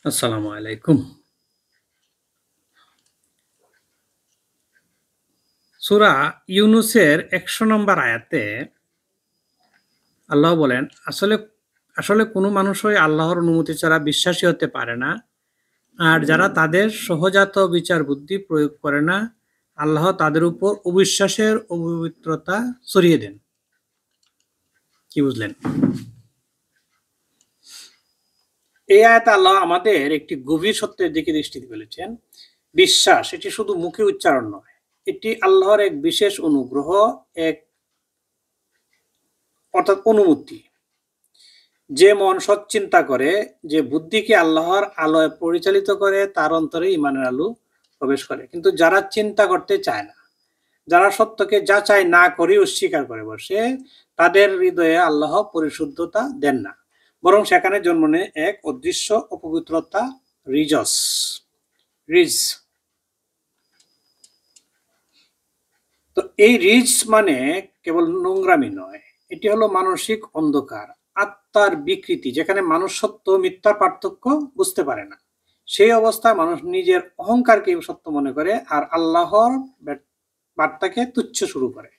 আসসালামু আলাইকুম। সূরা ইউনুসের ১০০ নম্বর আয়াতে আল্লাহ বলেন, আসলে আসলে কোনো মানুষই আল্লাহর অনুমতি ছাড়া বিশ্বাসী হতে পারে না। আর যারা তাদের সহজাত বিচার বুদ্ধি প্রয়োগ করে না, আল্লাহ তাদের উপর অবিশ্বাসের অপবিত্রতা ছড়িয়ে দেন। কি বুঝলেন? এই আয়াতে আল্লাহ আমাদের একটি গভীর সত্যের দিকে দৃষ্টি ফেলেছেন। বিশ্বাস এটি শুধু মুখে উচ্চারণ নয়, এটি আল্লাহর এক বিশেষ অনুগ্রহ, এক অর্থাৎ অনুমতি। যে মন সৎ চিন্তা করে, যে বুদ্ধিকে আল্লাহর আলোয় পরিচালিত করে, তার অন্তরে ইমানের আলো প্রবেশ করে। কিন্তু যারা চিন্তা করতে চায় না, যারা সত্যকে যাচাই না করে অস্বীকার করে বসে, তাদের হৃদয়ে আল্লাহ পরিশুদ্ধতা দেন না, বরং সেখানে জন্ম নেয় এক অদৃশ্য অপবিত্রতা, রিজ। তো এই রিজ মানে কেবল নোংরামি নয়, এটি হলো মানসিক অন্ধকার, আত্মার বিকৃতি, যেখানে মানুষ সত্য মিথ্যার পার্থক্য বুঝতে পারে না। সেই অবস্থায় মানুষ নিজের অহংকারকে সত্য মনে করে আর আল্লাহর বার্তাকে তুচ্ছ শুরু করে।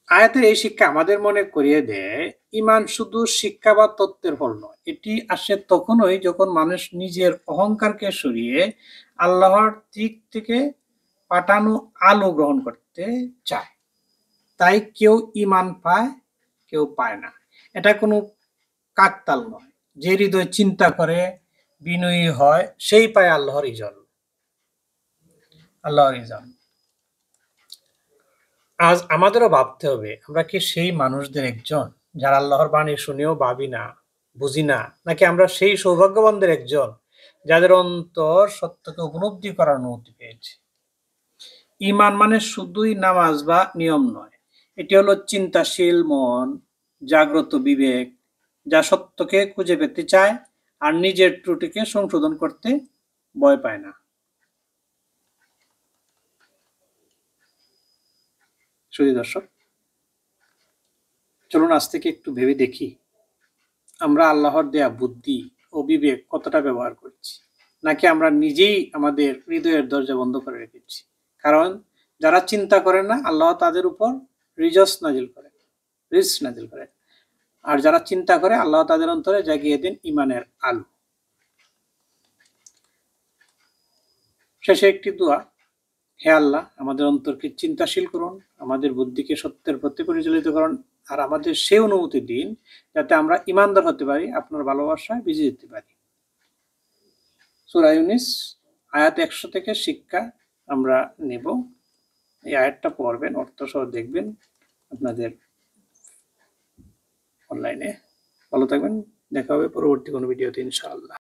আয়াতের এই শিক্ষা আমাদের মনে করিয়ে দেয়, ঈমান শুধু শিক্ষা বা তত্ত্বের ফল নয়, এটি আসে তখনই যখন মানুষ নিজের অহংকারকে সরিয়ে আল্লাহর দিক থেকে পাঠানো আলো গ্রহণ করতে চায়। তাই কেউ ঈমান পায়, কেউ পায় না। এটা কোনো কাকতাল নয়। যে হৃদয় চিন্তা করে, বিনয়ী হয়, সেই পায় আল্লাহর ইজন। আজ আমাদেরও ভাবতে হবে, আমরা কি সেই মানুষদের একজন যারা আল্লাহর বাণী শুনেও ভাবি না, বুঝি না, নাকি আমরা সেই সৌভাগ্যবানদের একজন যাদের অন্তর সত্যকে উপলব্ধি করার অনুমতি পেয়েছে। ঈমান মানে শুধুই নামাজ বা নিয়ম নয়, এটি হলো চিন্তাশীল মন, জাগ্রত বিবেক, যা সত্যকে খুঁজে পেতে চায় আর নিজের ত্রুটিকে সংশোধন করতে ভয় পায় না। সুধী দর্শক, চলুন আজ থেকে একটু ভেবে দেখি, আমরা আল্লাহর দেয়া বুদ্ধি ও বিবেক কতটা ব্যবহার করছি, নাকি আমরা নিজেই আমাদের হৃদয়ের দরজা বন্ধ করে রেখেছি। কারণ যারা চিন্তা করে না, আল্লাহ তাদের উপর রিজ নাজিল করে। আর যারা চিন্তা করে, আল্লাহ তাদের অন্তরে জাগিয়ে দেন ইমানের আলো। শেষে একটি দোয়া, হে আল্লাহ, আমাদের অন্তরকে চিন্তাশীল করুন, আমাদের বুদ্ধিকে সত্যের প্রতি পরিচালিত করুন, আর আমাদের সেই অনুমতি দিন যাতে আমরা ইমানদার হতে পারি, আপনার ভালোবাসায় বিজয়ী যেতে পারি। সূরা ইউনুস আয়াত ১০০ থেকে শিক্ষা আমরা নেব। এই আয়াতটা পড়বেন, অর্থ সহ দেখবেন আপনাদের অনলাইনে। ভালো থাকবেন, দেখা হবে পরবর্তী কোনো ভিডিওতে ইনশাআল্লাহ।